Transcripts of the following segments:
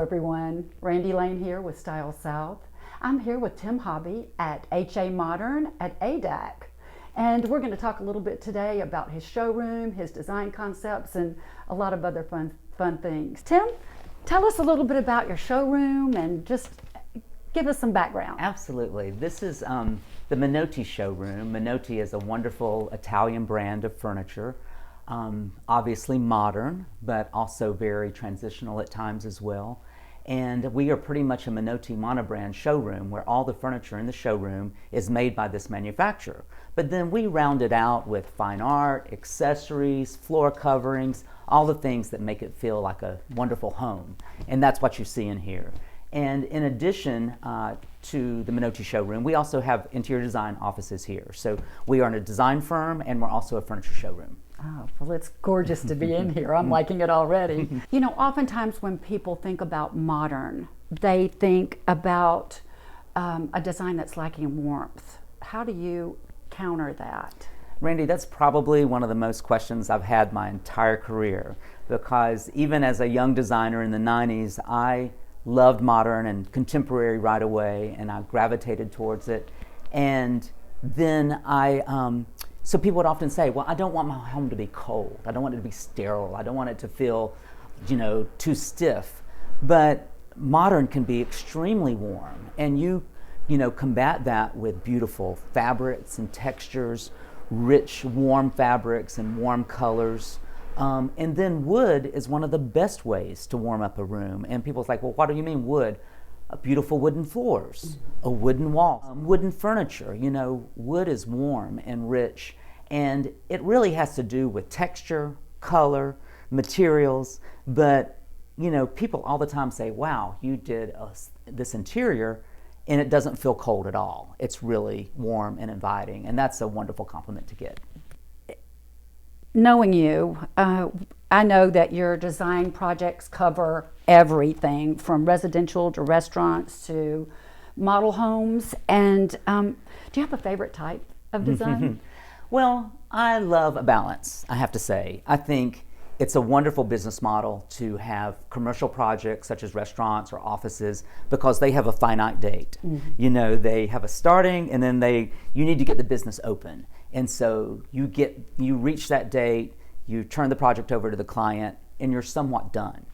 everyone. Randy Lane here with Style South. I'm here with Tim Hobby at HA Modern at ADAC. And we're going to talk a little bit today about his showroom, his design concepts, and a lot of other fun things. Tim, tell us a little bit about your showroom and just give us some background. Absolutely. This is the Minotti showroom. Minotti is a wonderful Italian brand of furniture. Obviously modern, but also very transitional at times as well. And we are pretty much a Minotti monobrand showroom where all the furniture in the showroom is made by this manufacturer. But then we round it out with fine art, accessories, floor coverings, all the things that make it feel like a wonderful home. And that's what you see in here. And in addition to the Minotti showroom, we also have interior design offices here. So we are a design firm and we're also a furniture showroom. Oh, well, it's gorgeous to be in here. I'm liking it already. You know, oftentimes when people think about modern, they think about a design that's lacking warmth. How do you counter that? Randy, that's probably one of the most questions I've had my entire career, because even as a young designer in the 90s, I loved modern and contemporary right away, and I gravitated towards it. And then so people would often say, well, I don't want my home to be cold. I don't want it to be sterile. I don't want it to feel, too stiff. But modern can be extremely warm, and you combat that with beautiful fabrics and textures, rich, warm fabrics and warm colors. And then wood is one of the best ways to warm up a room. And people's like, well, what do you mean wood? Beautiful wooden floors, a wooden wall, wooden furniture. Wood is warm and rich, and it really has to do with texture, color, materials. But people all the time say, wow, you did this interior and it doesn't feel cold at all. It's really warm and inviting, and that's a wonderful compliment to get. Knowing you, I know that your design projects cover everything from residential to restaurants to model homes. And do you have a favorite type of design? Well, I love a balance, I have to say. I think it's a wonderful business model to have commercial projects such as restaurants or offices, because they have a finite date. Mm-hmm. They have a starting, and then you need to get the business open. And so you reach that date, you turn the project over to the client, and you're somewhat done.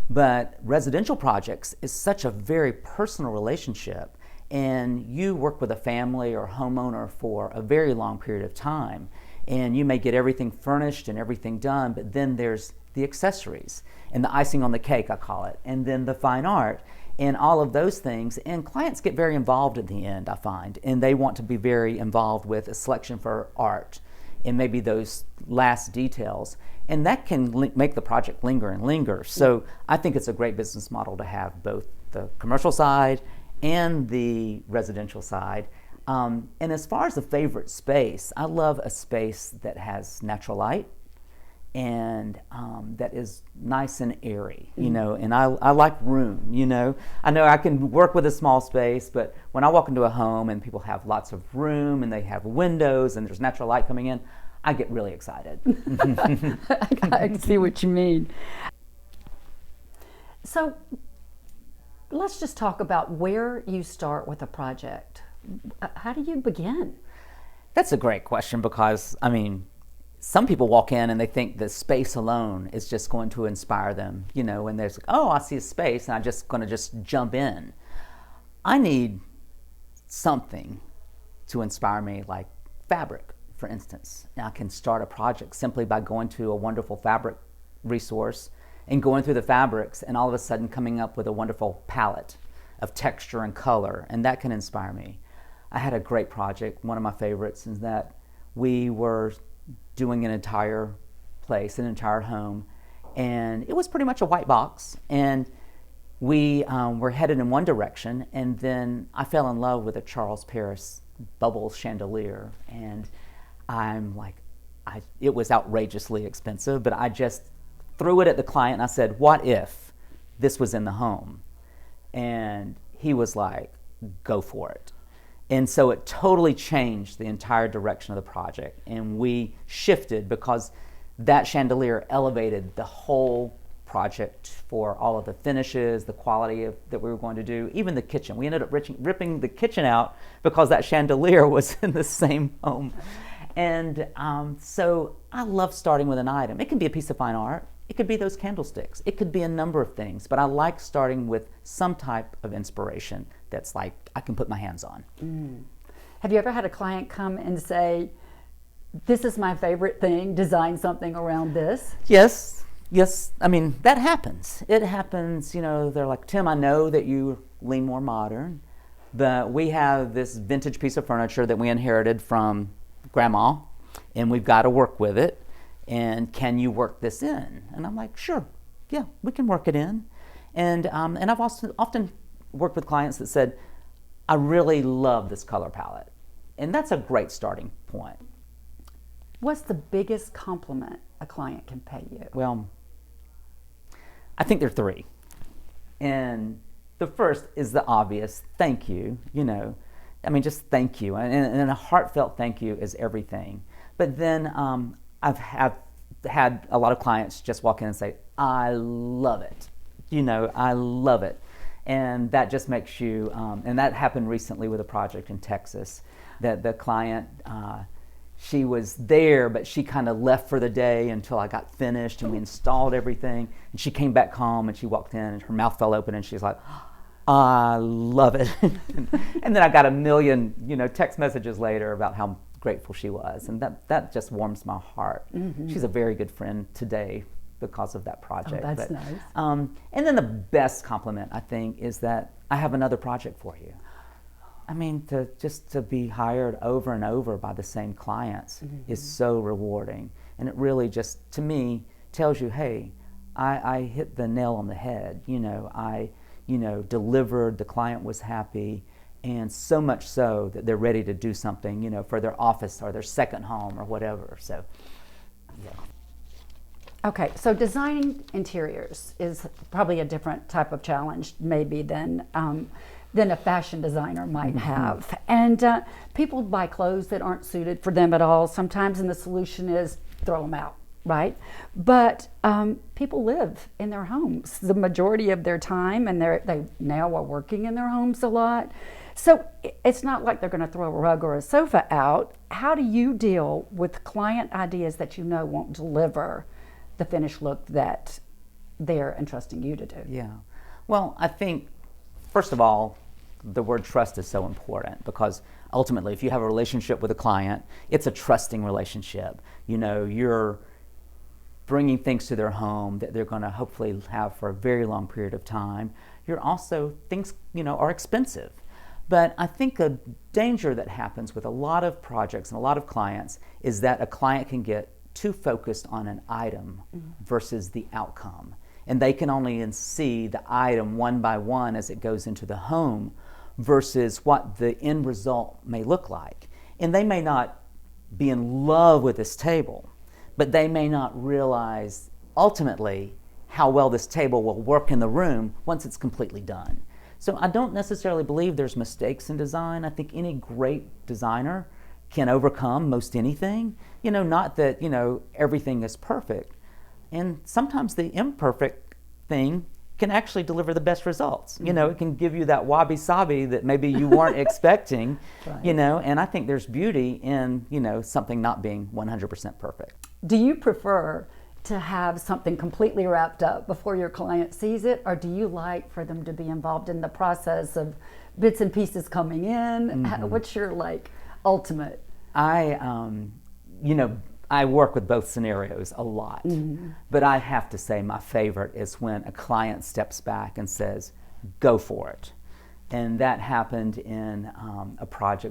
But residential projects is such a very personal relationship, and you work with a family or homeowner for a very long period of time, and you may get everything furnished and everything done, but then there's the accessories and the icing on the cake, I call it, and then the fine art and all of those things. And clients get very involved in the end, I find, and they want to be very involved with a selection for art and maybe those last details. And that can make the project linger and linger. So I think it's a great business model to have both the commercial side and the residential side. And as far as a favorite space, I love a space that has natural light and that is nice and airy, and I like room, I know I can work with a small space, but when I walk into a home and people have lots of room and they have windows and there's natural light coming in, I get really excited. I see what you mean. So let's just talk about where you start with a project. How do you begin? That's a great question, because some people walk in and they think the space alone is just going to inspire them, and there's, I see a space and I'm just going to just jump in. I need something to inspire me, like fabric, for instance. And I can start a project simply by going to a wonderful fabric resource and going through the fabrics and all of a sudden coming up with a wonderful palette of texture and color, and that can inspire me. I had a great project, one of my favorites, is that we were doing an entire place, an entire home, and it was pretty much a white box, and we were headed in one direction, and then I fell in love with a Charles Paris bubble chandelier, and it was outrageously expensive, but I just threw it at the client and I said, what if this was in the home? And he was like, go for it. And so it totally changed the entire direction of the project, and we shifted because that chandelier elevated the whole project for all of the finishes, the quality that we were going to do, even the kitchen. We ended up ripping the kitchen out because that chandelier was in the same home. And so I love starting with an item. It can be a piece of fine art. It could be those candlesticks. It could be a number of things. But I like starting with some type of inspiration that's like I can put my hands on. Have you ever had a client come and say, this is my favorite thing, design something around this? Yes. I mean, that happens. It happens, they're like, Tim, I know that you lean more modern, but we have this vintage piece of furniture that we inherited from Grandma, and we've got to work with it. And can you work this in? And I'm like, sure, yeah, we can work it in. And I've also often worked with clients that said, I really love this color palette. And that's a great starting point. What's the biggest compliment a client can pay you? Well, I think there are three. And the first is the obvious, thank you, just thank you. And a heartfelt thank you is everything. But then I've had a lot of clients just walk in and say, I love it. I love it. And that just makes you, and that happened recently with a project in Texas, that the client, she was there, but she kind of left for the day until I got finished and we installed everything. And she came back home and she walked in and her mouth fell open and she's like, I love it. And then I got a million, text messages later about how grateful she was. And that just warms my heart. Mm-hmm. She's a very good friend today because of that project. Oh, that's nice. And then the best compliment, I think, is that I have another project for you. I mean, to be hired over and over by the same clients is so rewarding. And it really just, to me, tells you, hey, I hit the nail on the head. I delivered, the client was happy, and so much so that they're ready to do something, for their office or their second home or whatever. So, yeah. Okay, so designing interiors is probably a different type of challenge maybe than a fashion designer might have. And people buy clothes that aren't suited for them at all sometimes, and the solution is throw them out, right? But people live in their homes the majority of their time, and they now are working in their homes a lot. So it's not like they're going to throw a rug or a sofa out. How do you deal with client ideas that won't deliver the finished look that they're entrusting you to do? Yeah. Well, I think, first of all, the word trust is so important because ultimately, if you have a relationship with a client, it's a trusting relationship. You're bringing things to their home that they're going to hopefully have for a very long period of time. You're also, things, are expensive. But I think a danger that happens with a lot of projects and a lot of clients is that a client can get too focused on an item versus the outcome. And they can only see the item one by one as it goes into the home versus what the end result may look like. And they may not be in love with this table, but they may not realize ultimately how well this table will work in the room once it's completely done. So I don't necessarily believe there's mistakes in design. I think any great designer can overcome most anything. Not that, everything is perfect. And sometimes the imperfect thing can actually deliver the best results. It can give you that wabi-sabi that maybe you weren't expecting, right. And I think there's beauty in, something not being 100% perfect. Do you prefer to have something completely wrapped up before your client sees it, or do you like for them to be involved in the process of bits and pieces coming in? What's your ultimate? I work with both scenarios a lot, but I have to say my favorite is when a client steps back and says, go for it. And that happened in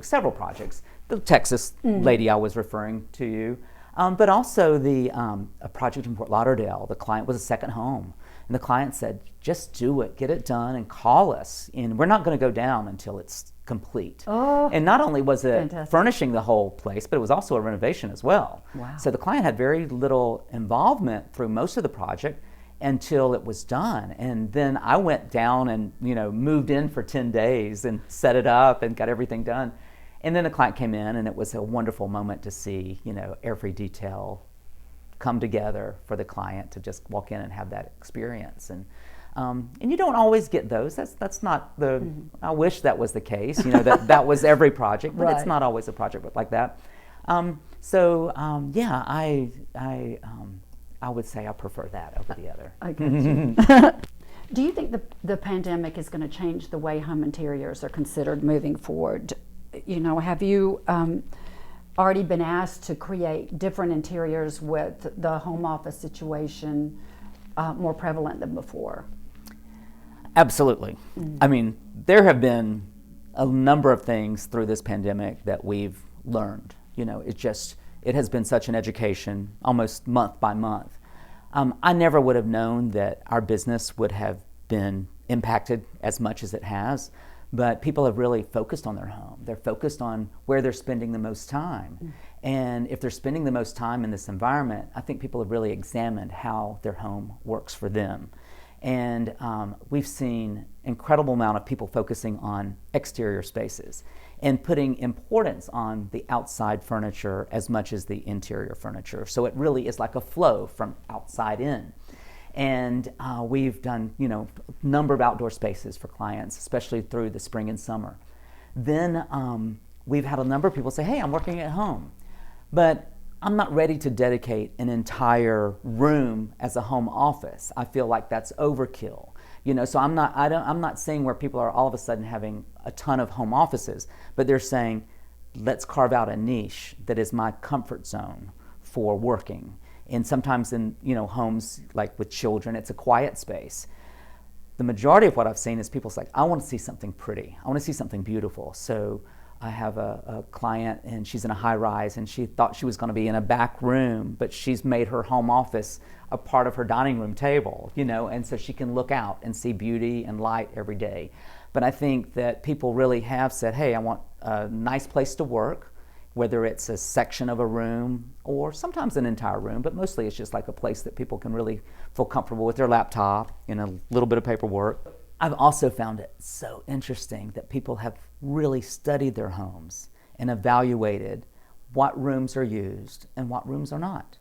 several projects. The Texas lady I was referring to you, but also a project in Fort Lauderdale. The client was a second home. And the client said, just do it, get it done, and call us. And we're not going to go down until it's complete. Oh, and not only was it fantastic. Furnishing the whole place, but it was also a renovation as well. Wow. So the client had very little involvement through most of the project until it was done. And then I went down and moved in for 10 days and set it up and got everything done. And then the client came in, and it was a wonderful moment to see every detail come together for the client to just walk in and have that experience. And you don't always get those. That's not the. I wish that was the case. That was every project, but it's Right. not always a project like that. Yeah, I would say I prefer that over the other. I got you. Do you think the pandemic is going to change the way home interiors are considered moving forward? Have you already been asked to create different interiors with the home office situation more prevalent than before? Absolutely. I mean, there have been a number of things through this pandemic that we've learned. It has been such an education, almost month by month. I never would have known that our business would have been impacted as much as it has, but people have really focused on their home. They're focused on where they're spending the most time. And if they're spending the most time in this environment, I think people have really examined how their home works for them. And we've seen incredible amount of people focusing on exterior spaces and putting importance on the outside furniture as much as the interior furniture. So it really is like a flow from outside in. And we've done, a number of outdoor spaces for clients, especially through the spring and summer. Then we've had a number of people say, hey, I'm working at home, but I'm not ready to dedicate an entire room as a home office. I feel like that's overkill. So I'm not saying where people are all of a sudden having a ton of home offices, but they're saying, let's carve out a niche that is my comfort zone for working. And sometimes in homes like with children, it's a quiet space. The majority of what I've seen is people say, I want to see something pretty. I want to see something beautiful. So I have a client, and she's in a high rise, and she thought she was going to be in a back room, but she's made her home office a part of her dining room table, and so she can look out and see beauty and light every day. But I think that people really have said, hey, I want a nice place to work, whether it's a section of a room or sometimes an entire room, but mostly it's just like a place that people can really feel comfortable with their laptop and a little bit of paperwork. I've also found it so interesting that people have really studied their homes and evaluated what rooms are used and what rooms are not.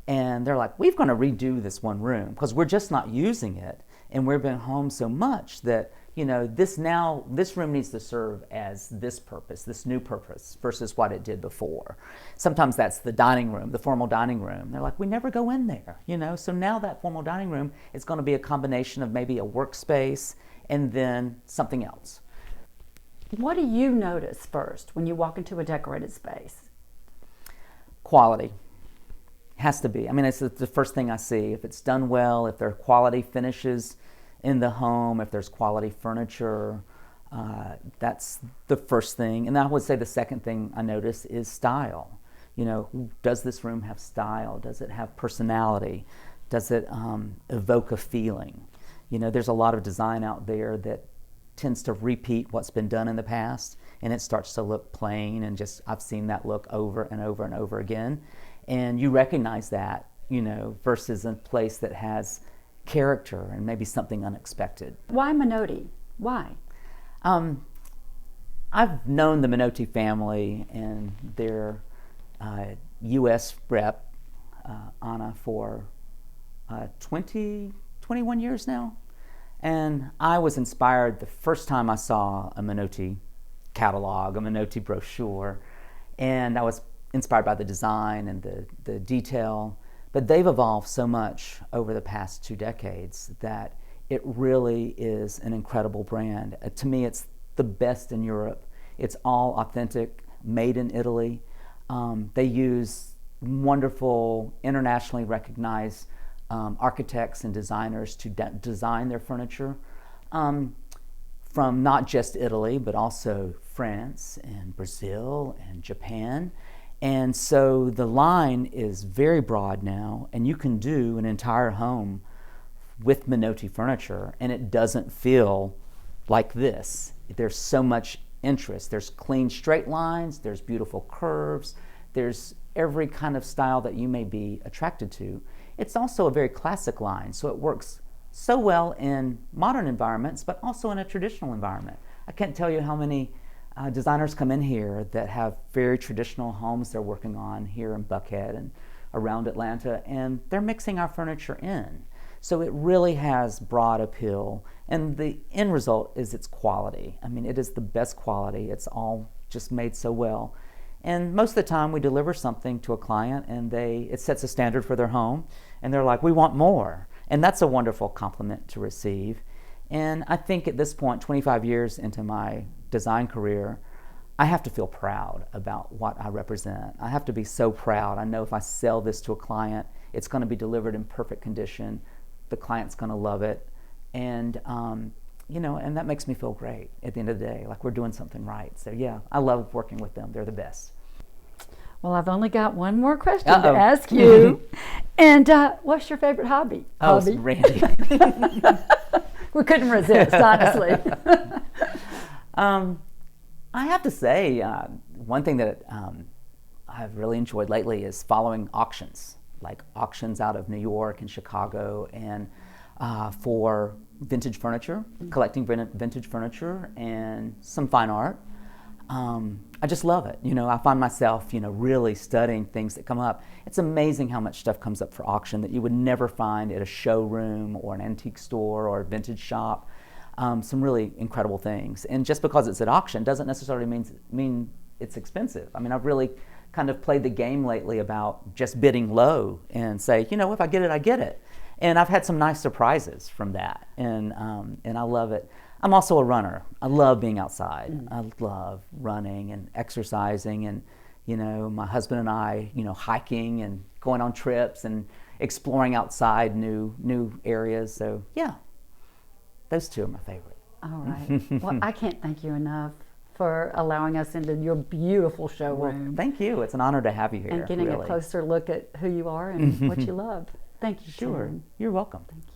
And they're like, we're going to redo this one room because we're just not using it, and we've been home so much that this room needs to serve as this purpose, this new purpose, versus what it did before. Sometimes that's the dining room, the formal dining room. They're like, we never go in there, so now that formal dining room is going to be a combination of maybe a workspace and then something else. What do you notice first when you walk into a decorated space? Quality. Has to be. I mean, it's the first thing I see. If it's done well, if there are quality finishes in the home, if there's quality furniture, that's the first thing. And I would say the second thing I notice is style. Does this room have style? Does it have personality? Does it evoke a feeling? There's a lot of design out there that tends to repeat what's been done in the past, and it starts to look plain, and just I've seen that look over and over and over again. And you recognize that, versus a place that has character and maybe something unexpected. Why Minotti? Why? I've known the Minotti family and their U.S. rep, Anna, for 21 years now. And I was inspired the first time I saw a Minotti catalog, a Minotti brochure, and I was inspired by the design and the detail. But they've evolved so much over the past 2 decades that it really is an incredible brand. To me, it's the best in Europe. It's all authentic, made in Italy. They use wonderful, internationally recognized architects and designers to design their furniture from not just Italy, but also France and Brazil and Japan. And so the line is very broad now, and you can do an entire home with Minotti furniture, and it doesn't feel like this. There's so much interest. There's clean straight lines, there's beautiful curves, there's every kind of style that you may be attracted to. It's also a very classic line, so it works so well in modern environments, but also in a traditional environment. I can't tell you how many designers come in here that have very traditional homes they're working on here in Buckhead and around Atlanta, and they're mixing our furniture in. So it really has broad appeal, and the end result is its quality. I mean, it is the best quality. It's all just made so well. And most of the time we deliver something to a client and it sets a standard for their home, and they're like, we want more. And that's a wonderful compliment to receive. And I think at this point, 25 years into my design career, I have to feel proud about what I represent. I have to be so proud. I know if I sell this to a client, it's going to be delivered in perfect condition. The client's going to love it. And, and that makes me feel great at the end of the day, like we're doing something right. So yeah, I love working with them. They're the best. Well, I've only got one more question Uh-oh. to ask you. And what's your favorite hobby? Oh, it's Randy. We couldn't resist, honestly. I have to say, one thing that I've really enjoyed lately is following auctions, like auctions out of New York and Chicago, and for vintage furniture, collecting vintage furniture and some fine art. I just love it. I find myself, really studying things that come up. It's amazing how much stuff comes up for auction that you would never find at a showroom or an antique store or a vintage shop. Some really incredible things. And just because it's at auction doesn't necessarily mean it's expensive. I mean, I've really kind of played the game lately about just bidding low and say, if I get it, I get it. And I've had some nice surprises from that, and I love it. I'm also a runner. I love being outside. I love running and exercising, and my husband and I, hiking and going on trips and exploring outside new areas. So yeah, those two are my favorite. All right. Well, I can't thank you enough for allowing us into your beautiful showroom. Well, thank you. It's an honor to have you here. And getting really. a closer look at who you are and what you love. Thank you, Sure. Sharon. You're welcome. Thank you.